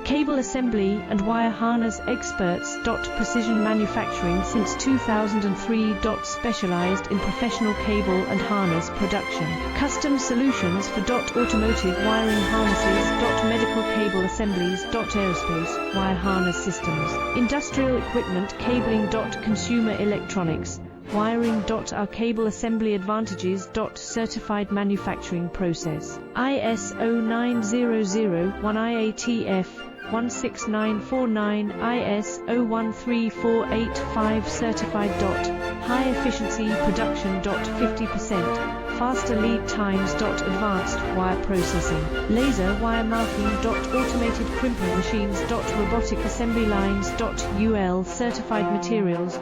Cable assembly and wire harness experts. Precision manufacturing since 2003. Specialized in professional cable and harness production. Custom solutions for automotive wiring harnesses. Medical cable assemblies. Aerospace wire harness systems. Industrial equipment cabling. Consumer electronics wiring. Our cable assembly advantages. Certified manufacturing process. ISO 9001 IATF 16949 ISO 13485 certified. High efficiency production. 50% faster lead times. Advanced wire processing, laser wire marking. Automated crimping machines. Robotic assembly lines. UL certified materials.